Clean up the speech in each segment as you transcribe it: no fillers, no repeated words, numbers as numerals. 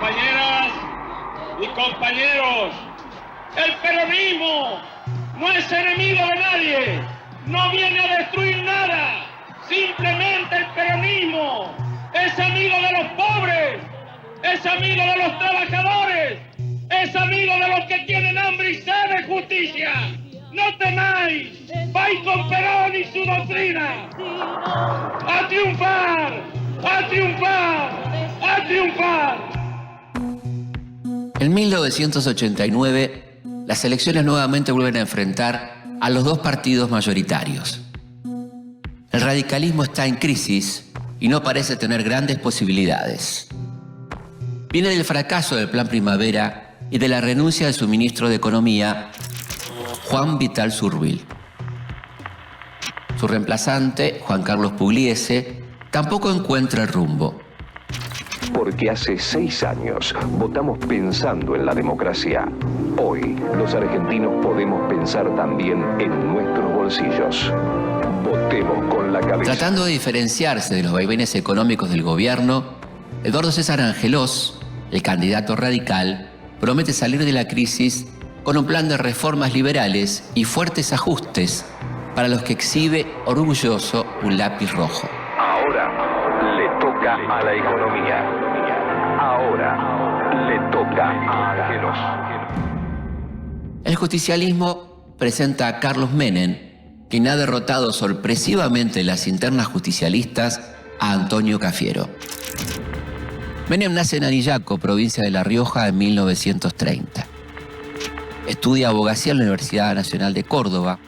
Compañeras y compañeros, el peronismo no es enemigo de nadie, no viene a destruir nada, simplemente el peronismo es amigo de los pobres, es amigo de los trabajadores, es amigo de los que tienen hambre y sed de justicia. No temáis, vais con Perón y su doctrina. ¡A triunfar! ¡A triunfar! ¡A triunfar! En 1989, las elecciones nuevamente vuelven a enfrentar a los dos partidos mayoritarios. El radicalismo está en crisis y no parece tener grandes posibilidades. Viene del fracaso del Plan Primavera y de la renuncia de su ministro de Economía, Juan Vital Surbil. Su reemplazante, Juan Carlos Pugliese, tampoco encuentra el rumbo. Porque hace 6 años votamos pensando en la democracia. Hoy, los argentinos podemos pensar también en nuestros bolsillos. Votemos con la cabeza. Tratando de diferenciarse de los vaivenes económicos del gobierno, Eduardo César Angelós, el candidato radical, promete salir de la crisis con un plan de reformas liberales y fuertes ajustes para los que exhibe orgulloso un lápiz rojo. Ahora le toca a la economía. Ahora le toca a Angelós. El justicialismo presenta a Carlos Menem, quien ha derrotado sorpresivamente en las internas justicialistas a Antonio Cafiero. Menem nace en Anillaco, provincia de La Rioja, en 1930. Estudia abogacía en la Universidad Nacional de Córdoba.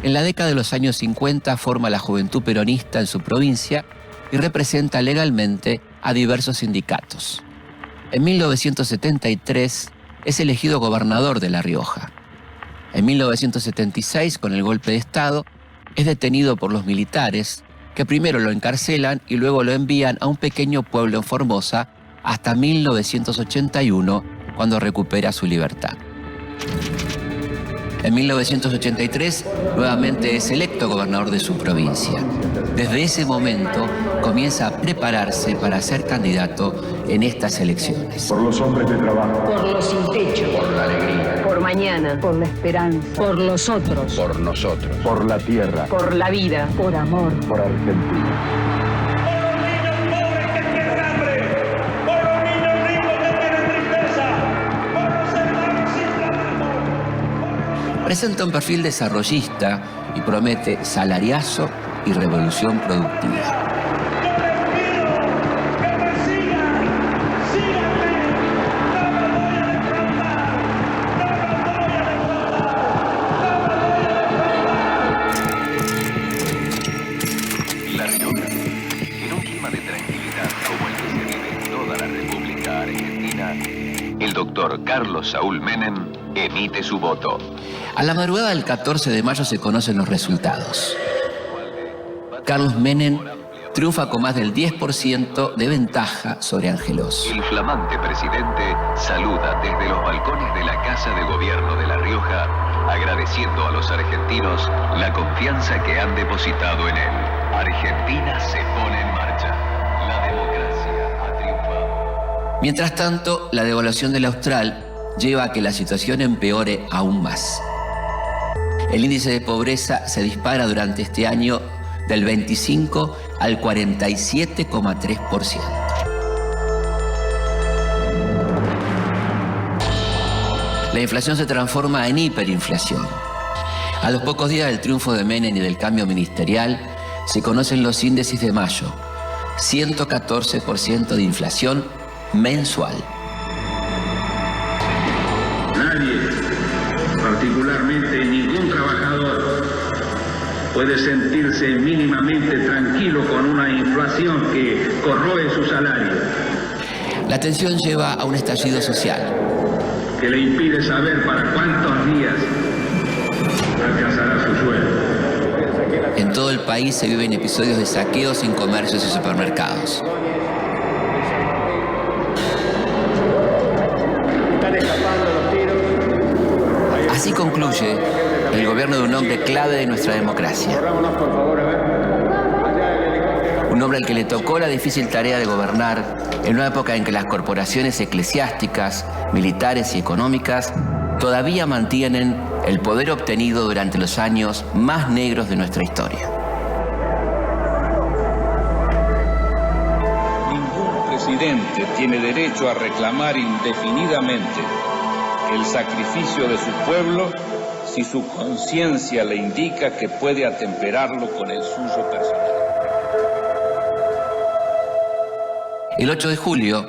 En la década de los años 50 forma la Juventud Peronista en su provincia y representa legalmente a diversos sindicatos. En 1973 es elegido gobernador de La Rioja. En 1976, con el golpe de Estado, es detenido por los militares, que primero lo encarcelan y luego lo envían a un pequeño pueblo en Formosa hasta 1981, cuando recupera su libertad. En 1983, nuevamente es electo gobernador de su provincia. Desde ese momento, comienza a prepararse para ser candidato en estas elecciones. Por los hombres de trabajo. Por los sin techo. Por la alegría. Por mañana. Por la esperanza. Por los otros. Por nosotros. Por la tierra. Por la vida. Por amor. Por Argentina. Presenta un perfil desarrollista y promete salariazo y revolución productiva. La Rioja, en un clima de tranquilidad como el que se vive en toda la República Argentina, el doctor Carlos Saúl Menem emite su voto. A la madrugada del 14 de mayo se conocen los resultados. Carlos Menem triunfa con más del 10% de ventaja sobre Angelós. El flamante presidente saluda desde los balcones de la Casa de Gobierno de La Rioja, agradeciendo a los argentinos la confianza que han depositado en él. Argentina se pone en marcha. La democracia ha triunfado. Mientras tanto, la devaluación del austral lleva a que la situación empeore aún más. El índice de pobreza se dispara durante este año del 25 al 47,3%. La inflación se transforma en hiperinflación. A los pocos días del triunfo de Menem y del cambio ministerial, se conocen los índices de mayo. 114% de inflación mensual. Nadie, particularmente ningún trabajador, puede sentirse mínimamente tranquilo con una inflación que corroe su salario. La tensión lleva a un estallido social. Que le impide saber para cuántos días alcanzará su sueldo. En todo el país se viven episodios de saqueos en comercios y supermercados. Así concluye el gobierno de un hombre clave de nuestra democracia. Un hombre al que le tocó la difícil tarea de gobernar En una época en que las corporaciones eclesiásticas, militares y económicas todavía mantienen el poder obtenido durante los años más negros de nuestra historia. Ningún presidente tiene derecho a reclamar indefinidamente el sacrificio de su pueblo si su conciencia le indica que puede atemperarlo con el suyo personal. El 8 de julio,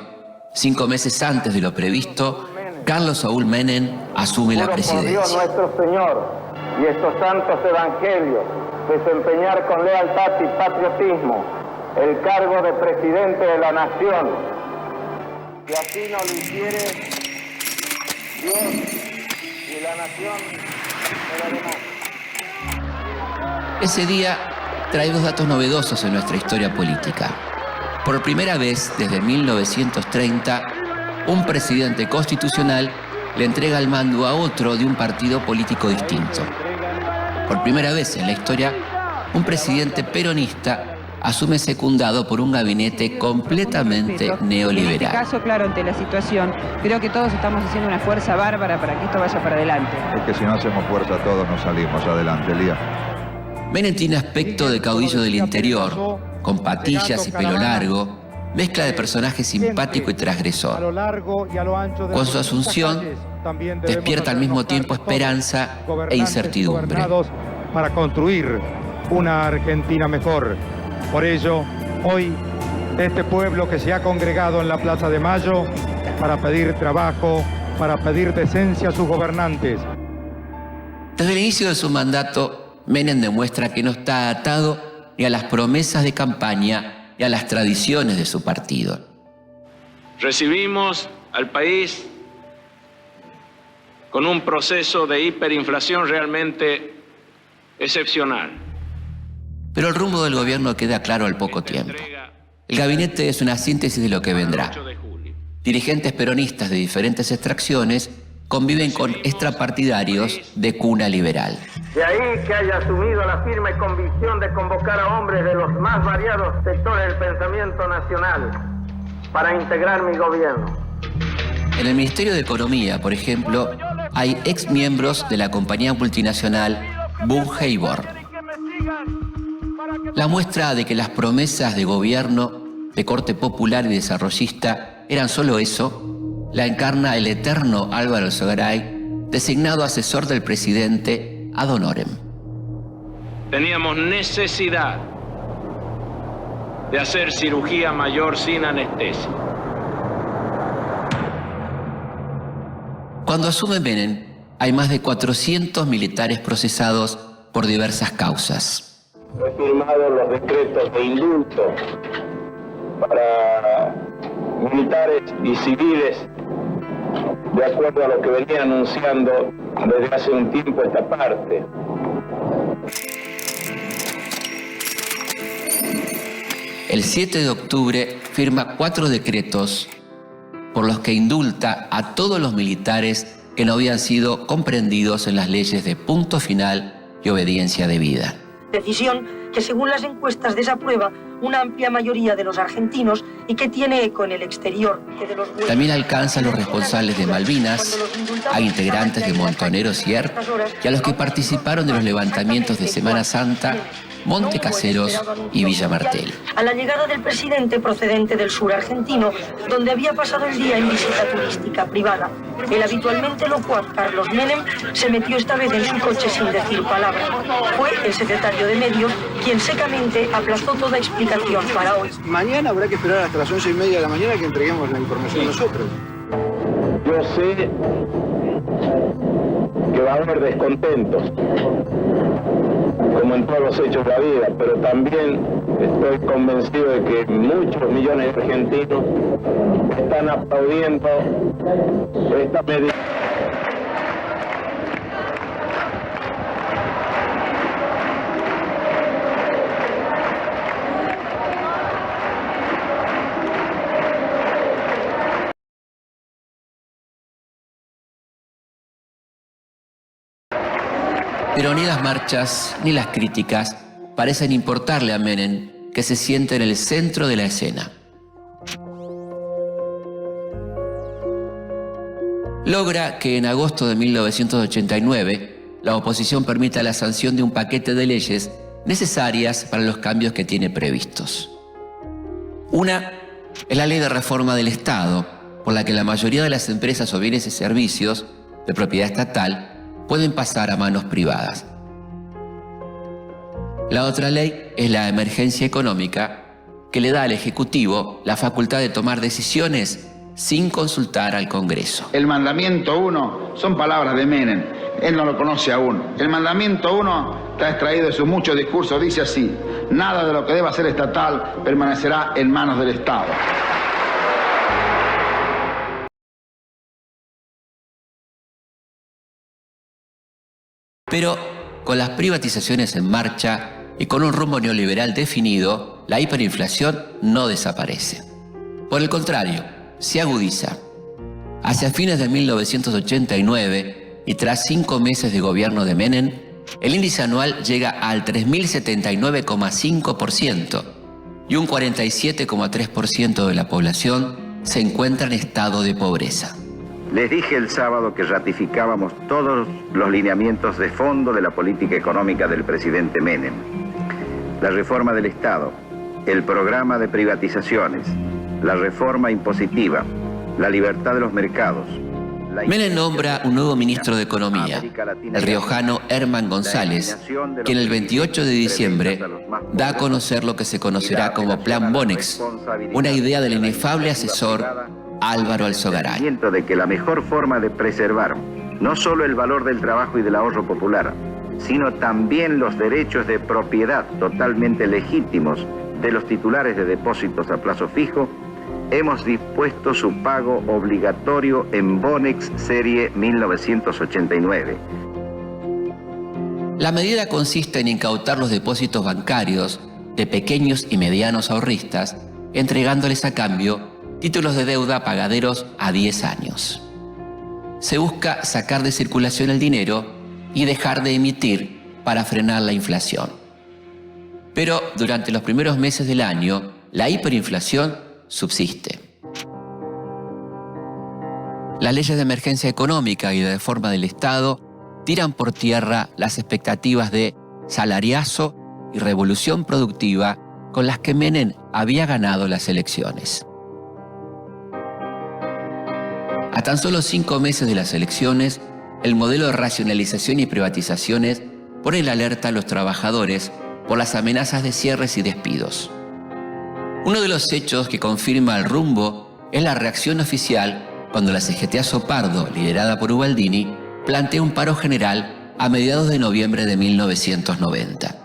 5 meses antes de lo previsto, Carlos Saúl Menem asume la presidencia. Juro por Dios nuestro Señor y estos santos evangelios desempeñar con lealtad y patriotismo el cargo de presidente de la nación. Si así no lo hiciere, Dios y la nación será. Ese día trae dos datos novedosos en nuestra historia política. Por primera vez desde 1930, un presidente constitucional le entrega el mando a otro de un partido político distinto. Por primera vez en la historia, un presidente peronista asume secundado por un gabinete completamente neoliberal. En este caso, claro, ante la situación, creo que todos estamos haciendo una fuerza bárbara para que esto vaya para adelante. Es que si no hacemos fuerza todos no salimos adelante, Elías. Menem tiene aspecto de caudillo del interior, con patillas y pelo largo, mezcla de personaje simpático y transgresor. Con su asunción, despierta al mismo tiempo esperanza e incertidumbre. Para construir una Argentina mejor. Por ello, hoy, este pueblo que se ha congregado en la Plaza de Mayo para pedir trabajo, para pedir decencia a sus gobernantes. Desde el inicio de su mandato, Menem demuestra que no está atado ni a las promesas de campaña ni a las tradiciones de su partido. Recibimos al país con un proceso de hiperinflación realmente excepcional. Pero el rumbo del gobierno queda claro al poco tiempo. El gabinete es una síntesis de lo que vendrá. Dirigentes peronistas de diferentes extracciones conviven con extrapartidarios de cuna liberal. De ahí que haya asumido la firme convicción de convocar a hombres de los más variados sectores del pensamiento nacional para integrar mi gobierno. En el Ministerio de Economía, por ejemplo, hay exmiembros de la compañía multinacional Bunge-Ibor. La muestra de que las promesas de gobierno de corte popular y desarrollista eran solo eso, la encarna el eterno Álvaro Alzogaray, designado asesor del presidente ad honorem. Teníamos necesidad de hacer cirugía mayor sin anestesia. Cuando asume Menem, hay más de 400 militares procesados por diversas causas. He firmado los decretos de indulto para militares y civiles de acuerdo a lo que venía anunciando desde hace un tiempo esta parte. El 7 de octubre firma 4 decretos por los que indulta a todos los militares que no habían sido comprendidos en las leyes de punto final y obediencia debida. Decisión que según las encuestas desaprueba una amplia mayoría de los argentinos y que tiene eco en el exterior. También alcanza a los responsables de Malvinas, a integrantes de Montoneros y ERP y a los que participaron de los levantamientos de Semana Santa, Montecaseros y Villa Martel. A la llegada del presidente procedente del sur argentino, donde había pasado el día en visita turística privada. El habitualmente locuaz Carlos Menem se metió esta vez en su coche sin decir palabra. Fue el secretario de Medios quien secamente aplazó toda explicación para hoy. Mañana habrá que esperar hasta las 11:30 de la mañana que entreguemos la información nosotros. Yo sé que va a haber descontentos, como en todos los hechos de la vida, pero también estoy convencido de que muchos millones de argentinos están aplaudiendo esta medida. Pero ni las marchas ni las críticas parecen importarle a Menem, que se siente en el centro de la escena. logra que en agosto de 1989 la oposición permita la sanción de un paquete de leyes necesarias para los cambios que tiene previstos. Una es la Ley de Reforma del Estado, por la que la mayoría de las empresas o bienes y servicios de propiedad estatal pueden pasar a manos privadas. La otra ley es la emergencia económica, que le da al Ejecutivo la facultad de tomar decisiones sin consultar al Congreso. El mandamiento 1 son palabras de Menem. Él no lo conoce aún. El mandamiento 1 está extraído de sus muchos discursos. Dice así: nada de lo que deba ser estatal permanecerá en manos del Estado. Pero con las privatizaciones en marcha y con un rumbo neoliberal definido, la hiperinflación no desaparece. Por el contrario, se agudiza. Hacia fines de 1989 y tras 5 meses de gobierno de Menem, el índice anual llega al 3.079,5% y un 47,3% de la población se encuentra en estado de pobreza. Les dije el sábado que ratificábamos todos los lineamientos de fondo de la política económica del presidente Menem. La reforma del Estado, el programa de privatizaciones, la reforma impositiva, la libertad de los mercados. Menem nombra un nuevo ministro de Economía, el riojano Herman González, quien el 28 de diciembre da a conocer lo que se conocerá como Plan Bonex, una idea del inefable asesor Álvaro Alzogaray. De que la mejor forma de preservar no solo el valor del trabajo y del ahorro popular, sino también los derechos de propiedad totalmente legítimos de los titulares de depósitos a plazo fijo, hemos dispuesto su pago obligatorio en Bonex serie 1989. La medida consiste en incautar los depósitos bancarios de pequeños y medianos ahorristas, entregándoles a cambio títulos de deuda pagaderos a 10 años. Se busca sacar de circulación el dinero y dejar de emitir para frenar la inflación. Pero durante los primeros meses del año, la hiperinflación subsiste. Las leyes de emergencia económica y de reforma del Estado tiran por tierra las expectativas de salariazo y revolución productiva con las que Menem había ganado las elecciones. A tan solo 5 meses de las elecciones, el modelo de racionalización y privatizaciones pone en alerta a los trabajadores por las amenazas de cierres y despidos. Uno de los hechos que confirma el rumbo es la reacción oficial cuando la CGT Azopardo, liderada por Ubaldini, plantea un paro general a mediados de noviembre de 1990.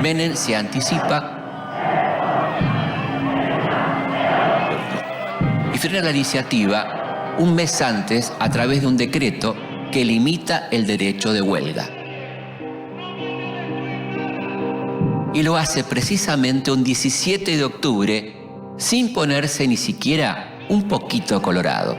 Menem se anticipa y frena la iniciativa un mes antes a través de un decreto que limita el derecho de huelga. Y lo hace precisamente un 17 de octubre sin ponerse ni siquiera un poquito colorado.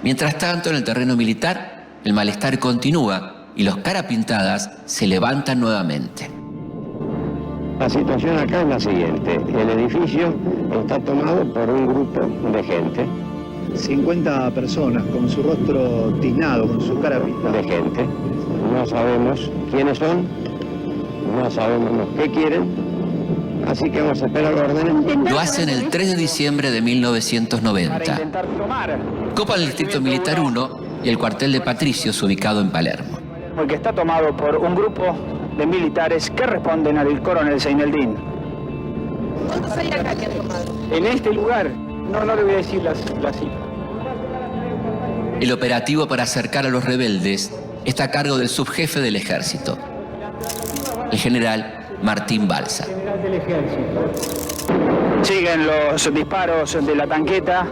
Mientras tanto, en el terreno militar, el malestar continúa y los carapintadas se levantan nuevamente. La situación acá es la siguiente. El edificio está tomado por un grupo de gente. 50 personas con su rostro tiznado, con su cara pintada. De gente. No sabemos quiénes son, no sabemos qué quieren. Así que vamos a esperar órdenes. Lo hacen el 3 de diciembre de 1990. Copan el Distrito Militar 1 y el cuartel de Patricios ubicado en Palermo. Porque está tomado por un grupo de militares que responden al coronel Seineldín. ¿Cuántos hay acá que han tomado? En este lugar, no le voy a decir la cifra. El operativo para acercar a los rebeldes está a cargo del subjefe del ejército, el general Martín Balsa. Siguen los disparos de la tanqueta.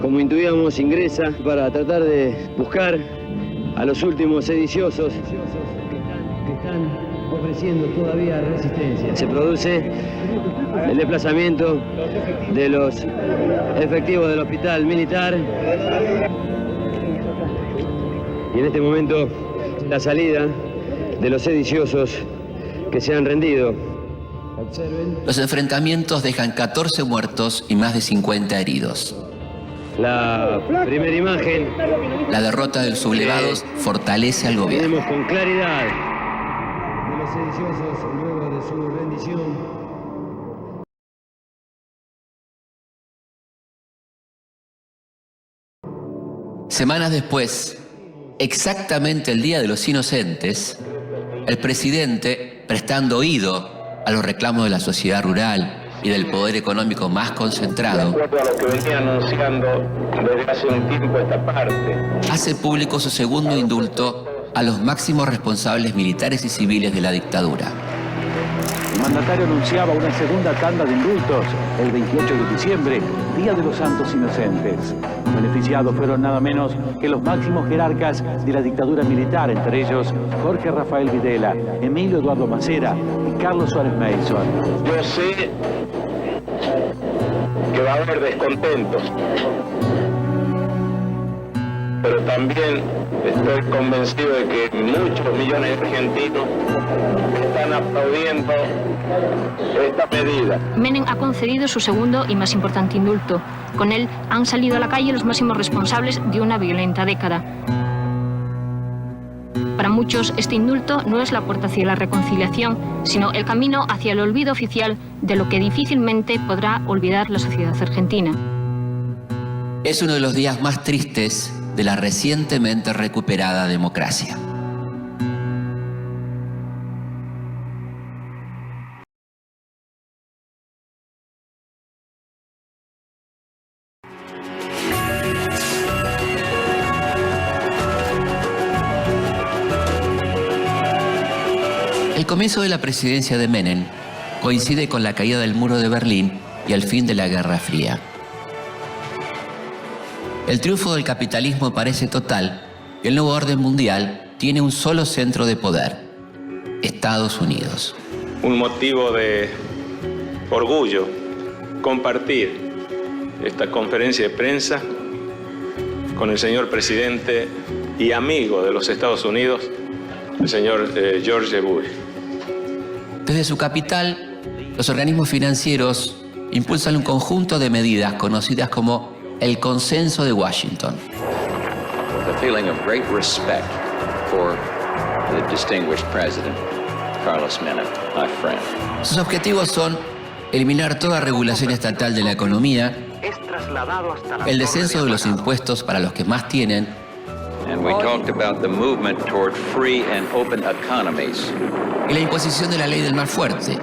como intuíamos, ingresa para tratar de buscar a los últimos sediciosos que están ofreciendo todavía resistencia. Se produce el desplazamiento de los efectivos del hospital militar y en este momento la salida de los sediciosos que se han rendido. Los enfrentamientos dejan 14 muertos y más de 50 heridos. La primera imagen, la derrota de los sublevados fortalece al gobierno. Tenemos con claridad de los sediciosos luego de su rendición. Semanas después, exactamente el Día de los Inocentes, el presidente, prestando oído a los reclamos de la sociedad rural y del poder económico más concentrado, de acuerdo a lo que venía anunciando desde hace un tiempo esta parte, hace público su segundo indulto a los máximos responsables militares y civiles de la dictadura. El mandatario anunciaba una segunda tanda de indultos el 28 de diciembre, Día de los Santos Inocentes. Beneficiados fueron nada menos que los máximos jerarcas de la dictadura militar, entre ellos Jorge Rafael Videla, Emilio Eduardo Macera y Carlos Suárez Mason. yo sé que va a haber descontentos, pero también estoy convencido de que muchos millones de argentinos están aplaudiendo esta medida. Menem ha concedido su segundo y más importante indulto. Con él han salido a la calle los máximos responsables de una violenta década. Para muchos, este indulto no es la puerta hacia la reconciliación, sino el camino hacia el olvido oficial de lo que difícilmente podrá olvidar la sociedad argentina. Es uno de los días más tristes de la recientemente recuperada democracia. El comienzo de la presidencia de Menem coincide con la caída del muro de Berlín y el fin de la Guerra Fría. El triunfo del capitalismo parece total y el nuevo orden mundial tiene un solo centro de poder: Estados Unidos. Un motivo de orgullo compartir esta conferencia de prensa con el señor presidente y amigo de los Estados Unidos, el señor George Bush. Desde su capital, los organismos financieros impulsan un conjunto de medidas conocidas como el Consenso de Washington. The feeling of great respect for the distinguished president, Carlos Menem, my friend. Sus objetivos son eliminar toda regulación estatal de la economía, el descenso de los impuestos para los que más tienen, And we talked about the movement toward free and open economies. y la imposición de la ley del más fuerte,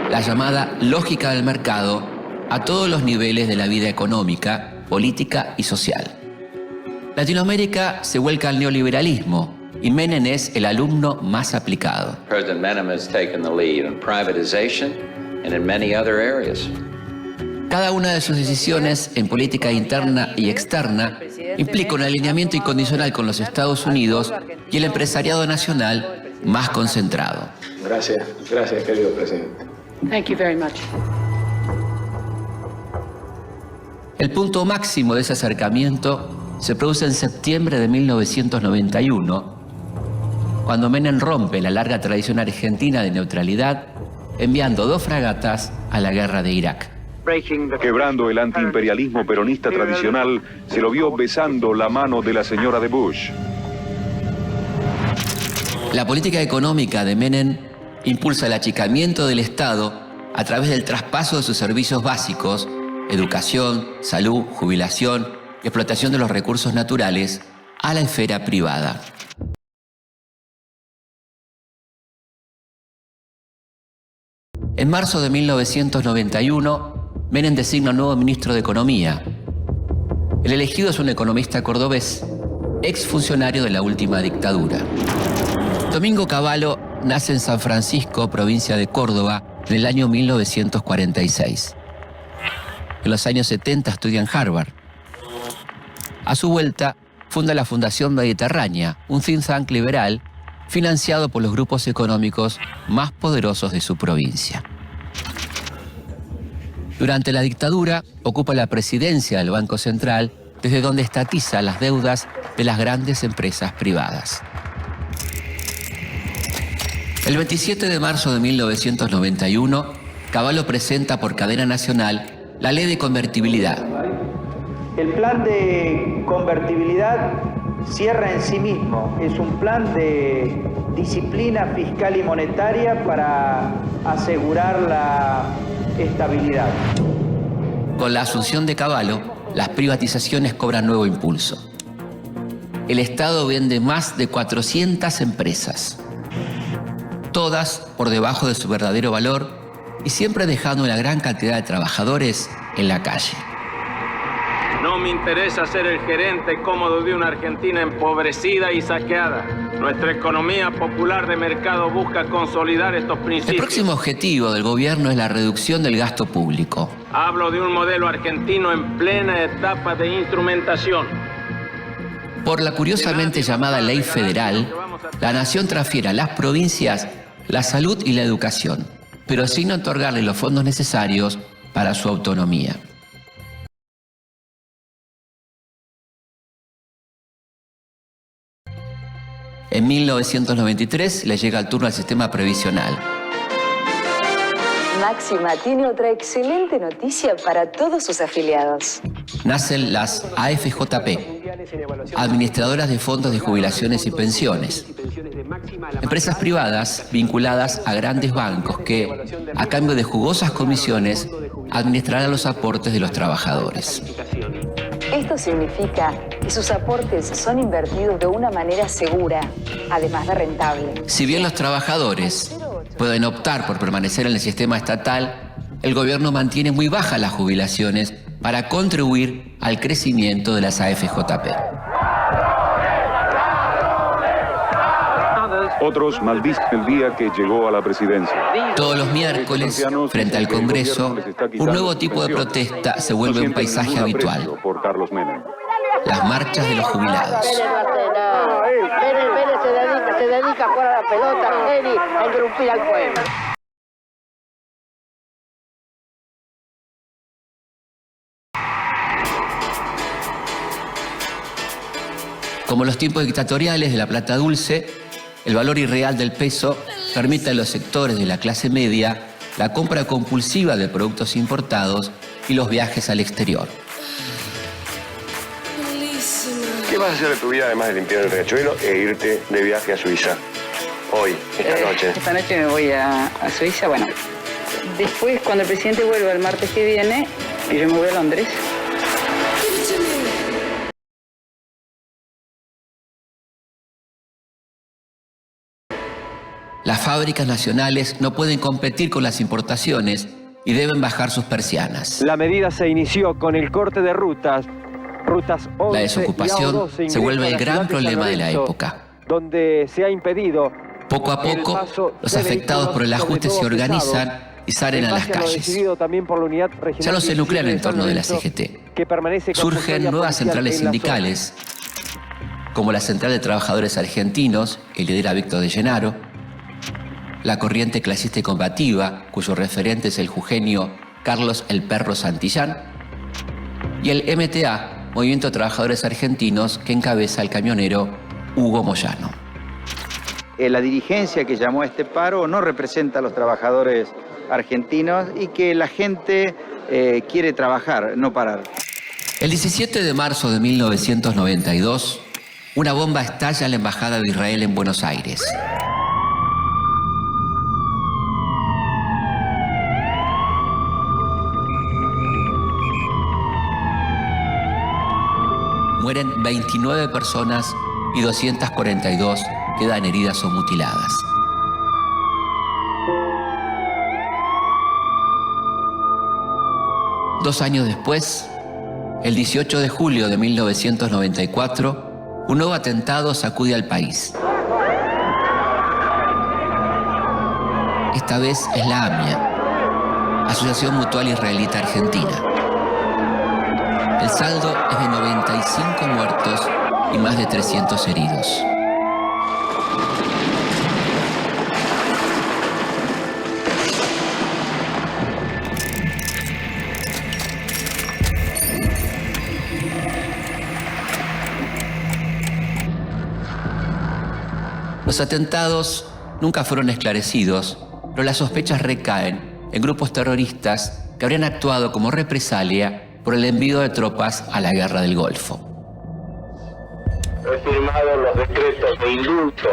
la llamada lógica del mercado, a todos los niveles de la vida económica, política y social. Latinoamérica se vuelca al neoliberalismo y Menem es el alumno más aplicado. President Menem has taken the lead in privatization and in many other areas. Cada una de sus decisiones en política interna y externa implica un alineamiento incondicional con los Estados Unidos y el empresariado nacional más concentrado. Gracias, querido presidente. Thank you very much. El punto máximo de ese acercamiento se produce en septiembre de 1991, cuando Menem rompe la larga tradición argentina de neutralidad, enviando 2 fragatas a la guerra de Irak. Quebrando el antiimperialismo peronista tradicional, se lo vio besando la mano de la señora de Bush. La política económica de Menem impulsa el achicamiento del Estado a través del traspaso de sus servicios básicos, educación, salud, jubilación y explotación de los recursos naturales, a la esfera privada. En marzo de 1991, Menem designa un nuevo ministro de Economía. El elegido es un economista cordobés, exfuncionario de la última dictadura. Domingo Cavallo nace en San Francisco, provincia de Córdoba, en el año 1946. En los años 70 estudia en Harvard. A su vuelta, funda la Fundación Mediterránea, un think tank liberal financiado por los grupos económicos más poderosos de su provincia. Durante la dictadura, ocupa la presidencia del Banco Central, desde donde estatiza las deudas de las grandes empresas privadas. El 27 de marzo de 1991, Cavallo presenta por cadena nacional la Ley de Convertibilidad. El plan de convertibilidad cierra en sí mismo. Es un plan de disciplina fiscal y monetaria para asegurar la estabilidad. Con la asunción de Cavallo, las privatizaciones cobran nuevo impulso. El Estado vende más de 400 empresas, todas por debajo de su verdadero valor y siempre dejando una gran cantidad de trabajadores en la calle. No me interesa ser el gerente cómodo de una Argentina empobrecida y saqueada. Nuestra economía popular de mercado busca consolidar estos principios. El próximo objetivo del gobierno es la reducción del gasto público. Hablo de un modelo argentino en plena etapa de instrumentación. Por la curiosamente llamada Ley Federal, la nación transfiere a las provincias la salud y la educación, pero sin otorgarle los fondos necesarios para su autonomía. En 1993 le llega el turno al sistema previsional. Máxima tiene otra excelente noticia para todos sus afiliados. Nacen las AFJP, administradoras de fondos de jubilaciones y pensiones. Empresas privadas vinculadas a grandes bancos que, a cambio de jugosas comisiones, administrarán los aportes de los trabajadores. Esto significa que sus aportes son invertidos de una manera segura, además de rentable. Si bien los trabajadores pueden optar por permanecer en el sistema estatal, el gobierno mantiene muy bajas las jubilaciones para contribuir al crecimiento de las AFJP. Otros maldicen el día que llegó a la presidencia. Todos los miércoles, frente al Congreso, un nuevo tipo de protesta se vuelve un paisaje habitual. Las marchas de los jubilados. Se dedica a jugar a la pelota, a interrumpir al pueblo. Como los tiempos dictatoriales de la plata dulce, el valor irreal del peso permite a los sectores de la clase media la compra compulsiva de productos importados y los viajes al exterior. ¿Qué vas a hacer de tu vida además de limpiar el riachuelo e irte de viaje a Suiza? Hoy, esta noche. Esta noche me voy a Suiza, bueno. Después, cuando el presidente vuelva el martes que viene, yo me voy a Londres. Las fábricas nacionales no pueden competir con las importaciones y deben bajar sus persianas. La medida se inició con el corte de rutas 11 La desocupación y A12 se vuelve el gran problema de la Lorenzo, época. donde se ha impedido. Poco a poco, los afectados por el ajuste se organizan y salen a las calles. Ya no se nuclean en torno de la CGT. Surgen nuevas centrales sindicales, como la Central de Trabajadores Argentinos, que lidera Víctor de Llenaro, la Corriente Clasista y Combativa, cuyo referente es el jujeño Carlos El Perro Santillán, y el MTA, Movimiento de Trabajadores Argentinos, que encabeza el camionero Hugo Moyano. La dirigencia que llamó a este paro no representa a los trabajadores argentinos y que la gente quiere trabajar, no parar. El 17 de marzo de 1992, una bomba estalla en la Embajada de Israel en Buenos Aires. Mueren 29 personas y 242 quedan heridas o mutiladas. Dos años después, el 18 de julio de 1994, un nuevo atentado sacude al país. Esta vez es la AMIA, Asociación Mutual Israelita Argentina. El saldo es de 95 muertos y más de 300 heridos. Los atentados nunca fueron esclarecidos, pero las sospechas recaen en grupos terroristas que habrían actuado como represalia por el envío de tropas a la guerra del Golfo. He firmado los decretos de indulto.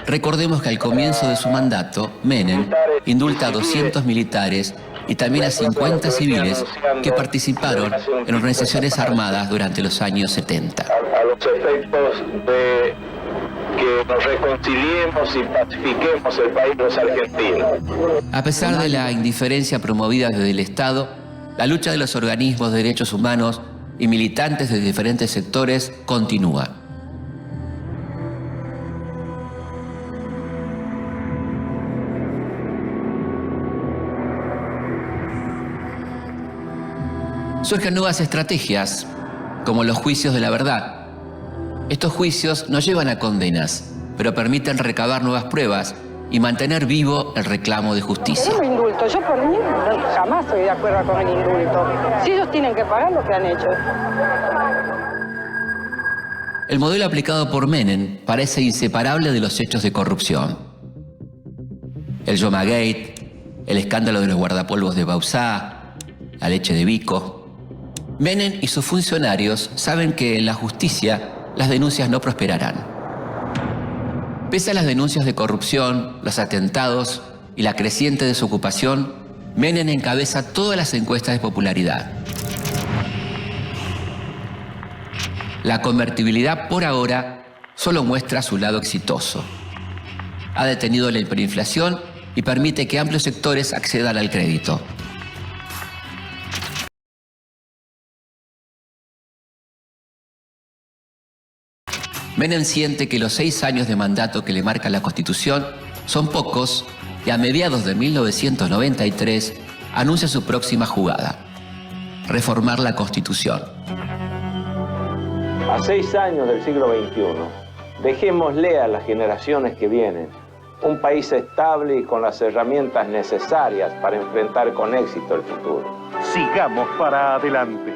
Recordemos que al comienzo de su mandato, Menem indulta a 200 militares y también a 50 civiles que participaron en organizaciones armadas durante los años 70. A los efectos de que nos reconciliemos y pacifiquemos el país los argentinos. A pesar de la indiferencia promovida desde el Estado, la lucha de los organismos de derechos humanos y militantes de diferentes sectores continúa. Surgen nuevas estrategias, como los juicios de la verdad. Estos juicios no llevan a condenas, pero permiten recabar nuevas pruebas y mantener vivo el reclamo de justicia. Queremos indulto. Yo por mí jamás estoy de acuerdo con el indulto. Si ellos tienen que pagar lo que han hecho. El modelo aplicado por Menem parece inseparable de los hechos de corrupción. El Yomagate, el escándalo de los guardapolvos de Bauzá, la leche de Vico. Menem y sus funcionarios saben que en la justicia las denuncias no prosperarán. Pese a las denuncias de corrupción, los atentados y la creciente desocupación, Menem encabeza todas las encuestas de popularidad. La convertibilidad por ahora solo muestra su lado exitoso. Ha detenido la hiperinflación y permite que amplios sectores accedan al crédito. Menem siente que los 6 años de mandato que le marca la Constitución son pocos y a mediados de 1993 anuncia su próxima jugada: reformar la Constitución. A 6 años del siglo XXI, dejémosle a las generaciones que vienen un país estable y con las herramientas necesarias para enfrentar con éxito el futuro. Sigamos para adelante.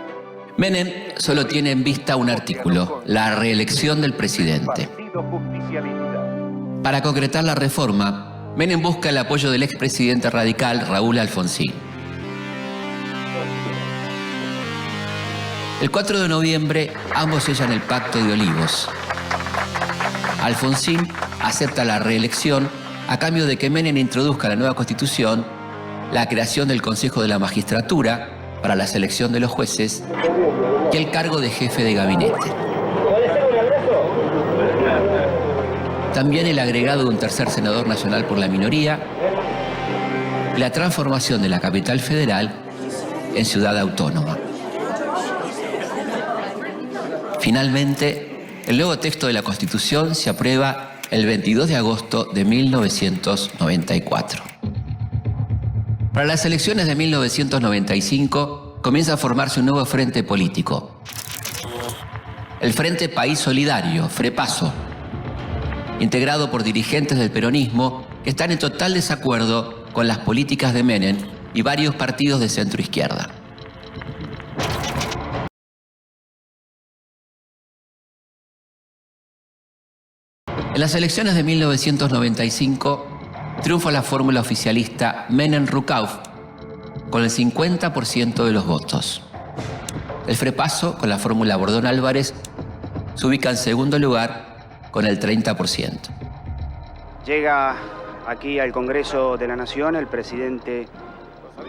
Menem solo tiene en vista un artículo: la reelección del presidente. Para concretar la reforma, Menem busca el apoyo del expresidente radical Raúl Alfonsín. El 4 de noviembre, ambos sellan el Pacto de Olivos. Alfonsín acepta la reelección a cambio de que Menem introduzca la nueva Constitución, la creación del Consejo de la Magistratura para la selección de los jueces y el cargo de jefe de gabinete. También el agregado de un tercer senador nacional por la minoría y la transformación de la capital federal en ciudad autónoma. Finalmente, el nuevo texto de la Constitución se aprueba el 22 de agosto de 1994. Para las elecciones de 1995 comienza a formarse un nuevo frente político. El Frente País Solidario, FREPASO, integrado por dirigentes del peronismo que están en total desacuerdo con las políticas de Menem y varios partidos de centro-izquierda. En las elecciones de 1995 triunfa la fórmula oficialista Menem-Rucauf con el 50% de los votos. El FREPASO, con la fórmula Bordón-Álvarez, se ubica en segundo lugar con el 30%. Llega aquí al Congreso de la Nación el presidente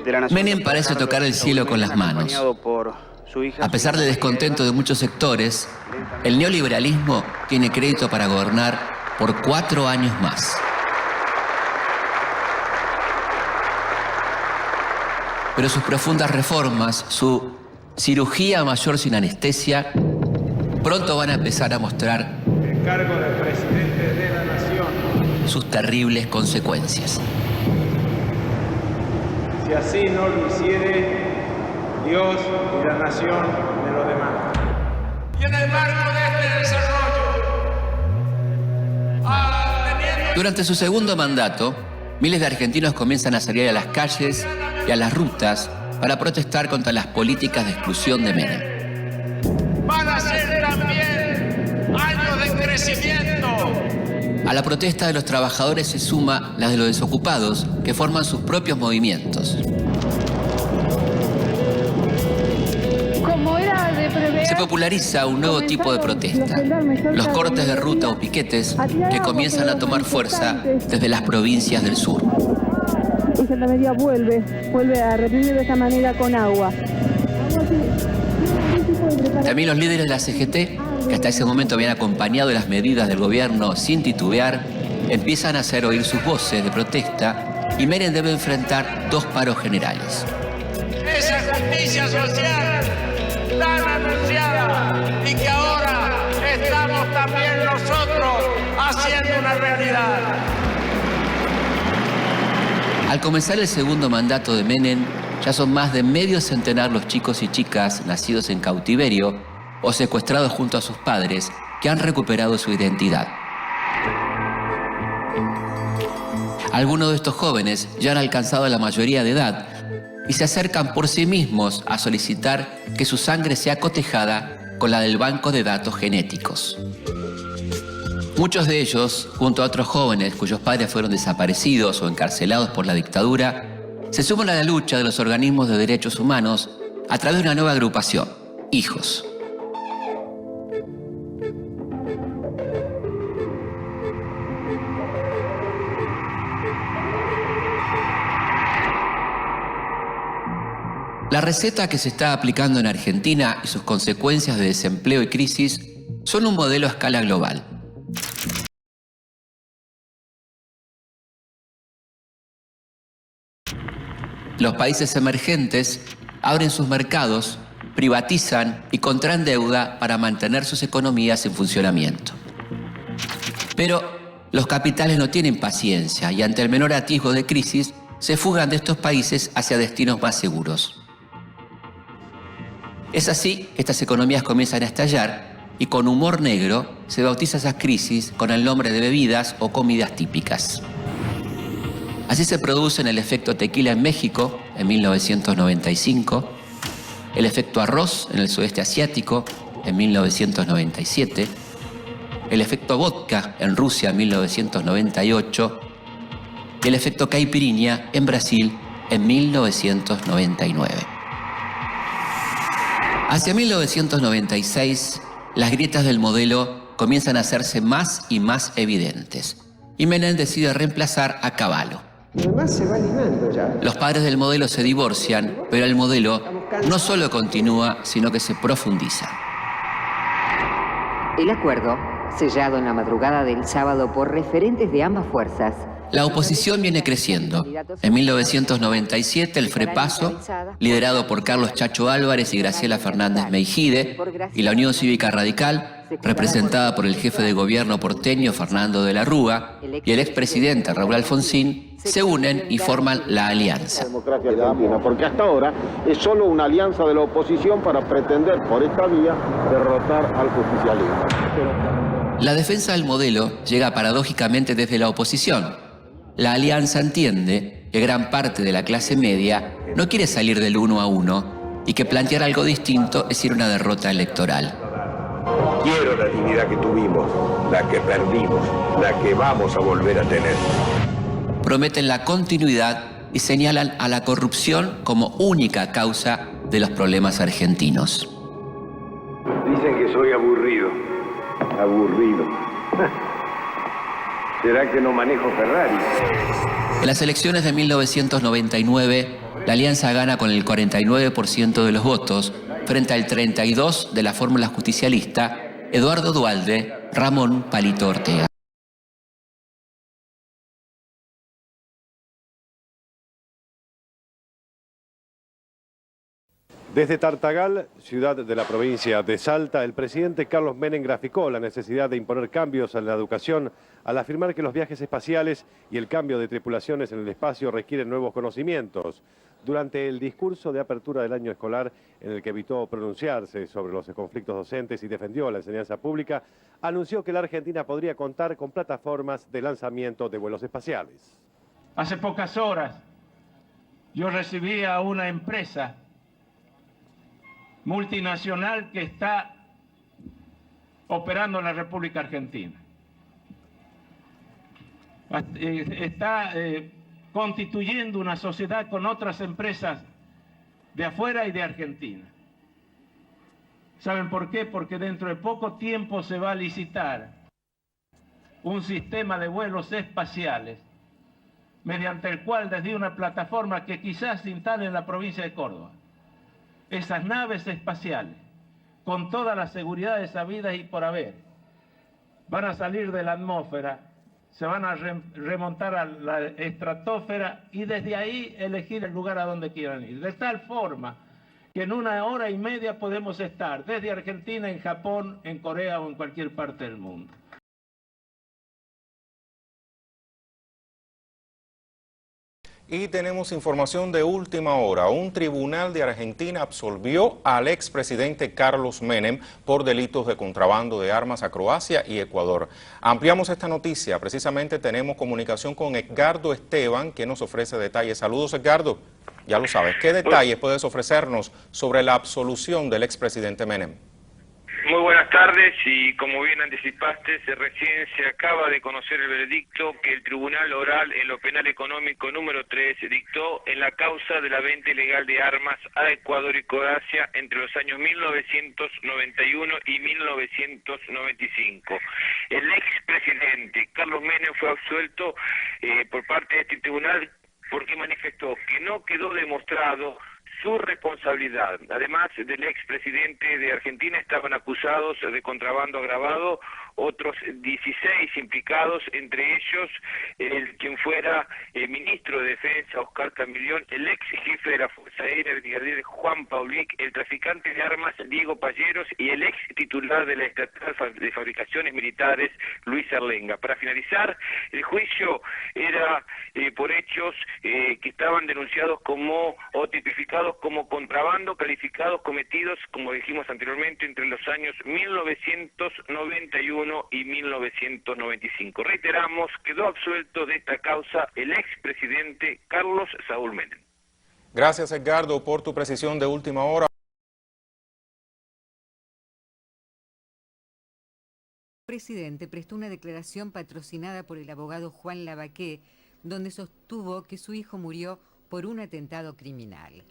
de la Nación. Menem parece tocar el cielo con las manos. A pesar del descontento de muchos sectores, el neoliberalismo tiene crédito para gobernar por 4 años más. Pero sus profundas reformas, su cirugía mayor sin anestesia, pronto van a empezar a mostrar el cargo de presidente de la Nación, sus terribles consecuencias. Si así no lo hiciere, Dios y la Nación me lo demandan. Durante su segundo mandato, miles de argentinos comienzan a salir a las calles y a las rutas para protestar contra las políticas de exclusión de Menem. Van a ser también años de crecimiento. A la protesta de los trabajadores se suma la de los desocupados, que forman sus propios movimientos. Se populariza un nuevo tipo de protesta, los cortes de ruta o piquetes que comienzan a tomar fuerza desde las provincias del sur. Y Gendarmería vuelve a reprimir de esta manera con agua. También los líderes de la CGT, que hasta ese momento habían acompañado las medidas del gobierno sin titubear, empiezan a hacer oír sus voces de protesta y Menem debe enfrentar dos paros generales. Esa justicia social tan anunciada y que ahora estamos también nosotros haciendo una realidad. Al comenzar el segundo mandato de Menem, ya son más de medio centenar los chicos y chicas nacidos en cautiverio o secuestrados junto a sus padres que han recuperado su identidad. Algunos de estos jóvenes ya han alcanzado la mayoría de edad y se acercan por sí mismos a solicitar que su sangre sea cotejada con la del Banco de Datos Genéticos. Muchos de ellos, junto a otros jóvenes cuyos padres fueron desaparecidos o encarcelados por la dictadura, se suman a la lucha de los organismos de derechos humanos a través de una nueva agrupación, Hijos. La receta que se está aplicando en Argentina y sus consecuencias de desempleo y crisis son un modelo a escala global. Los países emergentes abren sus mercados, privatizan y contraen deuda para mantener sus economías en funcionamiento. Pero los capitales no tienen paciencia y ante el menor atisbo de crisis se fugan de estos países hacia destinos más seguros. Es así que estas economías comienzan a estallar y con humor negro se bautiza esas crisis con el nombre de bebidas o comidas típicas. Así se producen el efecto tequila en México en 1995, el efecto arroz en el sudeste asiático en 1997, el efecto vodka en Rusia en 1998 y el efecto caipirinha en Brasil en 1999. Hacia 1996, las grietas del modelo comienzan a hacerse más y más evidentes y Menem decide reemplazar a Cavallo. Además se va limando ya. Los padres del modelo se divorcian, pero el modelo no solo continúa, sino que se profundiza. El acuerdo, sellado en la madrugada del sábado por referentes de ambas fuerzas. La oposición viene creciendo. En 1997 el Frepaso, liderado por Carlos Chacho Álvarez y Graciela Fernández Meijide, y la Unión Cívica Radical, representada por el jefe de gobierno porteño Fernando de la Rúa y el expresidente Raúl Alfonsín, se unen y forman la Alianza. Democracia Argentina, porque hasta ahora es solo una alianza de la oposición para pretender por esta vía derrotar al justicialismo. La defensa del modelo llega paradójicamente desde la oposición. La Alianza entiende que gran parte de la clase media no quiere salir del 1 a 1 y que plantear algo distinto es ir a una derrota electoral. Quiero la dignidad que tuvimos, la que perdimos, la que vamos a volver a tener. Prometen la continuidad y señalan a la corrupción como única causa de los problemas argentinos. Dicen que soy aburrido. Aburrido. ¿Será que no manejo Ferrari? En las elecciones de 1999, la Alianza gana con el 49% de los votos frente al 32% de la fórmula justicialista Eduardo Duhalde, Ramón Palito Ortega. Desde Tartagal, ciudad de la provincia de Salta, el presidente Carlos Menem graficó la necesidad de imponer cambios en la educación al afirmar que los viajes espaciales y el cambio de tripulaciones en el espacio requieren nuevos conocimientos. durante el discurso de apertura del año escolar, en el que evitó pronunciarse sobre los conflictos docentes y defendió la enseñanza pública, anunció que la Argentina podría contar con plataformas de lanzamiento de vuelos espaciales. Hace pocas horas yo recibí a una empresa multinacional que está operando en la República Argentina. Está constituyendo una sociedad con otras empresas de afuera y de Argentina. ¿Saben por qué? Porque dentro de poco tiempo se va a licitar un sistema de vuelos espaciales mediante el cual desde una plataforma que quizás se instale en la provincia de Córdoba, esas naves espaciales, con todas las seguridades habidas y por haber, van a salir de la atmósfera, se van a remontar a la estratosfera y desde ahí elegir el lugar a donde quieran ir. De tal forma que en 1 hora y media podemos estar desde Argentina, en Japón, en Corea o en cualquier parte del mundo. Y tenemos información de última hora. Un tribunal de Argentina absolvió al expresidente Carlos Menem por delitos de contrabando de armas a Croacia y Ecuador. Ampliamos esta noticia. Precisamente tenemos comunicación con Edgardo Esteban, que nos ofrece detalles. Saludos, Edgardo. Ya lo sabes. ¿Qué detalles puedes ofrecernos sobre la absolución del expresidente Menem? Muy buenas tardes, y como bien anticipaste, recién se acaba de conocer el veredicto que el Tribunal Oral en lo Penal Económico número 3 dictó en la causa de la venta ilegal de armas a Ecuador y Croacia entre los años 1991 y 1995. El expresidente Carlos Menem fue absuelto por parte de este tribunal porque manifestó que no quedó demostrado su responsabilidad. Además del expresidente de Argentina, estaban acusados de contrabando agravado otros 16 implicados, entre ellos quien fuera ministro de Defensa, Oscar Camillón, el ex jefe de la Fuerza Aérea, el brigadier Juan Paulic, el traficante de armas Diego Palleros y el ex titular de la Estatal de Fabricaciones Militares, Luis Arlenga. Para finalizar, el juicio era por hechos que estaban denunciados como o tipificados como contrabando, calificados, cometidos, como dijimos anteriormente, entre los años 1991 y 1995. Reiteramos, quedó absuelto de esta causa el expresidente Carlos Saúl Menem. Gracias, Edgardo, por tu precisión de última hora. El presidente prestó una declaración patrocinada por el abogado Juan Lavaqué, donde sostuvo que su hijo murió por un atentado criminal.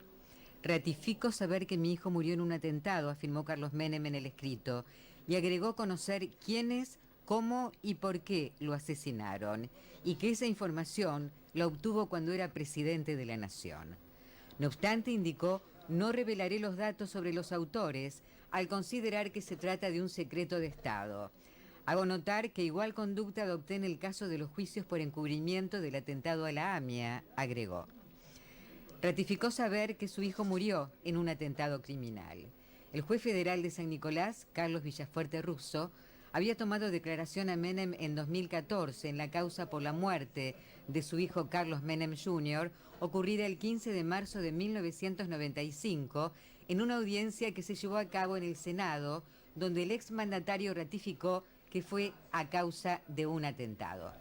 Ratifico saber que mi hijo murió en un atentado, afirmó Carlos Menem en el escrito, y agregó conocer quiénes, cómo y por qué lo asesinaron, y que esa información la obtuvo cuando era presidente de la Nación. No obstante, indicó, no revelaré los datos sobre los autores, al considerar que se trata de un secreto de Estado. Hago notar que igual conducta adopté en el caso de los juicios por encubrimiento del atentado a la AMIA, agregó. Ratificó saber que su hijo murió en un atentado criminal. El juez federal de San Nicolás, Carlos Villafuerte Russo, había tomado declaración a Menem en 2014 en la causa por la muerte de su hijo Carlos Menem Jr., ocurrida el 15 de marzo de 1995, en una audiencia que se llevó a cabo en el Senado, donde el exmandatario ratificó que fue a causa de un atentado.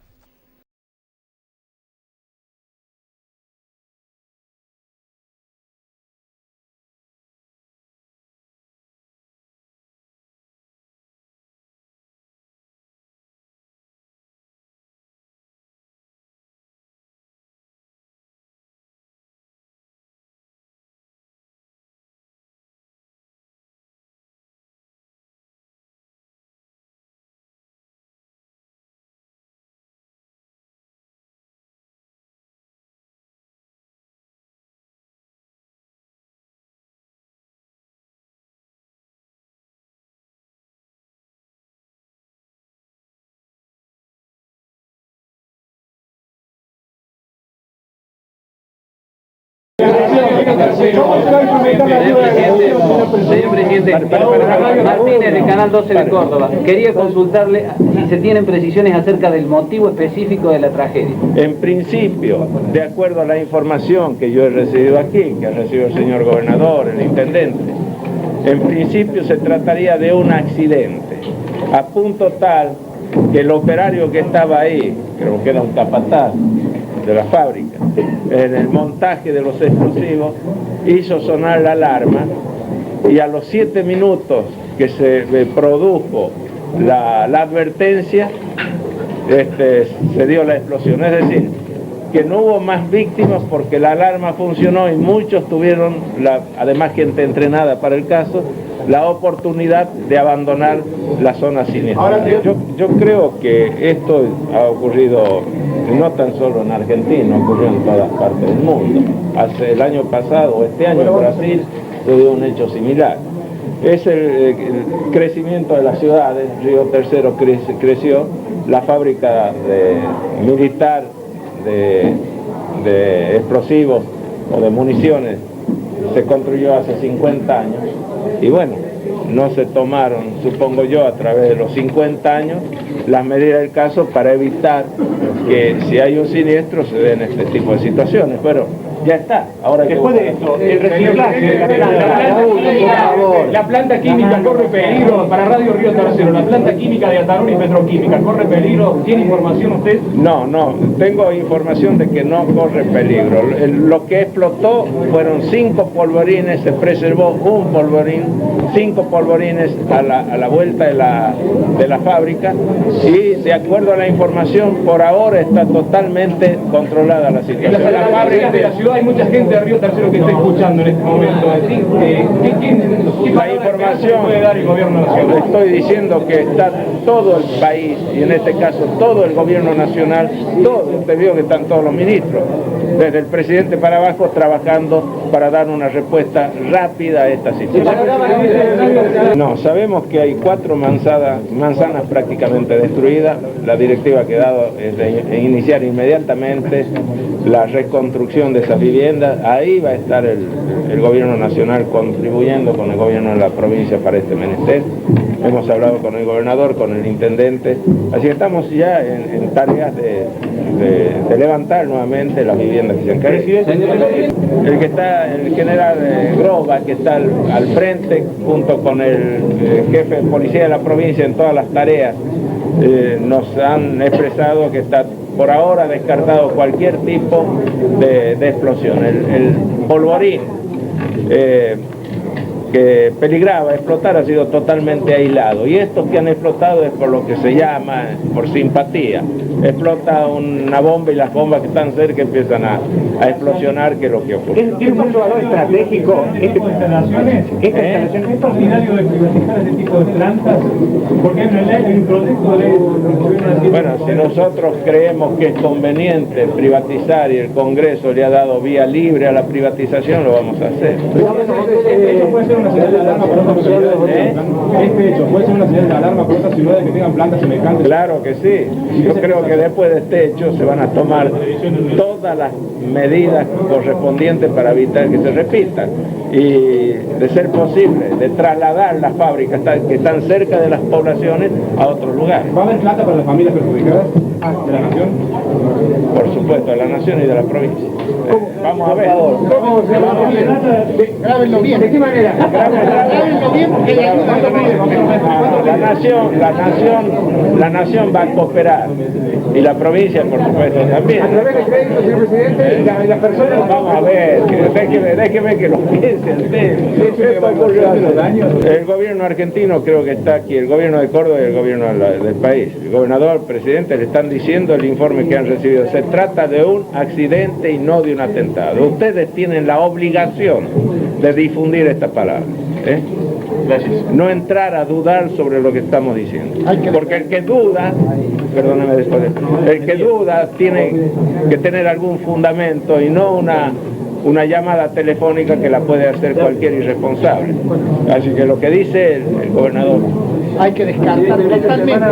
Señor presidente, Martínez de Canal 12 de Córdoba, quería consultarle si se tienen precisiones acerca del motivo específico de la tragedia. En principio, de acuerdo a la información que yo he recibido aquí, que ha recibido el señor gobernador, el intendente, en principio se trataría de un accidente, a punto tal que el operario que estaba ahí, creo que era un capataz de la fábrica, en el montaje de los explosivos, hizo sonar la alarma y a los 7 minutos que se produjo la advertencia, se dio la explosión. Es decir, que no hubo más víctimas porque la alarma funcionó y muchos tuvieron, además gente entrenada para el caso, la oportunidad de abandonar la zona siniestra. Yo creo que esto ha ocurrido no tan solo en Argentina, ocurrió en todas partes del mundo. Hace el año pasado, o este año en Brasil, se dio un hecho similar. Es el crecimiento de las ciudades. Río Tercero creció, la fábrica militar de explosivos o de municiones se construyó hace 50 años y bueno, no se tomaron, supongo yo, a través de los 50 años las medidas del caso para evitar que si hay un siniestro se den este tipo de situaciones, pero ya está. Ahora después de esto, el reciclaje, la planta química corre peligro, para Radio Río Tercero, la planta química de Atarón y Petroquímica, ¿corre peligro? ¿Tiene información usted? No, tengo información de que no corre peligro. Lo que explotó fueron 5 polvorines, se preservó un polvorín, 5 polvorines a la vuelta de la fábrica y de acuerdo a la información, por ahora está totalmente controlada la situación. En las fábricas de la ciudad hay mucha gente de Río Tercero que está escuchando en este momento. La información puede dar el gobierno nacional? Estoy diciendo que está todo el país, y en este caso todo el gobierno nacional, usted vio que están todos los ministros, desde el presidente para abajo, trabajando para dar una respuesta rápida a esta situación. No, sabemos que hay 4 manzanas prácticamente destruidas. La directiva que ha dado es de iniciar inmediatamente la reconstrucción de esas viviendas. Ahí va a estar el gobierno nacional contribuyendo con el gobierno de la provincia para este menester. Hemos hablado con el gobernador, con el intendente, así que estamos ya en tareas de levantar nuevamente las viviendas que se han caído. El que está, el general Groba, que está al frente, junto con el jefe de policía de la provincia en todas las tareas, nos han expresado que está por ahora descartado cualquier tipo de explosión. El polvorín que peligraba explotar ha sido totalmente aislado, y estos que han explotado es por lo que se llama, por simpatía. Explota una bomba y las bombas que están cerca empiezan a explosionar, que es lo que ocurre. ¿Tiene un valor estratégico este instalaciones? ¿Es partidario de privatizar este tipo de plantas? Porque en el proyecto de ley... Bueno, si nosotros creemos que es conveniente privatizar y el Congreso le ha dado vía libre a la privatización, lo vamos a hacer. ¿Esto puede ser una señal de alarma para otras ciudades? ¿Este hecho puede ser una señal de alarma para otras ciudades que tengan plantas semejantes? Claro que sí. Yo creo que después de este hecho se van a tomar todas las medidas correspondientes para evitar que se repitan y, de ser posible, de trasladar las fábricas que están cerca de las poblaciones a otros lugares. ¿Va a haber plata para las familias perjudicadas de la nación? Por supuesto, de la nación y de la provincia. Vamos a ver. ¿Cómo se llama? Grábenlo bien. ¿De qué manera? Grábenlo bien porque la nación va a cooperar y la provincia, por supuesto, también. A través de crédito, señor presidente, y las personas... Vamos a ver, déjeme que lo piense el gobierno argentino creo que está aquí, el gobierno de Córdoba y el gobierno del país. El gobernador, el presidente le están diciendo el informe que han recibido. Se trata de un accidente y no de un atentado. Ustedes tienen la obligación de difundir esta palabra. No entrar a dudar sobre lo que estamos diciendo. Porque el que duda, perdóname después, el que duda tiene que tener algún fundamento y no una llamada telefónica que la puede hacer cualquier irresponsable. Así que lo que dice el gobernador hay que descartar totalmente.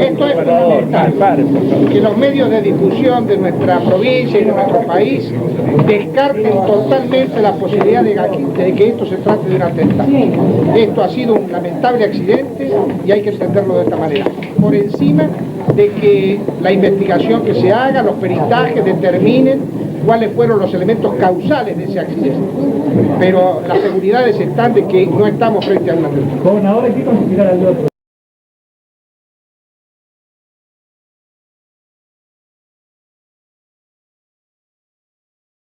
Esto es fundamental, que los medios de difusión de nuestra provincia y de nuestro país descarten totalmente la posibilidad de que esto se trate de un atentado. Esto ha sido un lamentable accidente y hay que entenderlo de esta manera. Por encima de que la investigación que se haga, los peritajes determinen cuáles fueron los elementos causales de ese accidente. Pero las seguridades están de que no estamos frente a un atentado.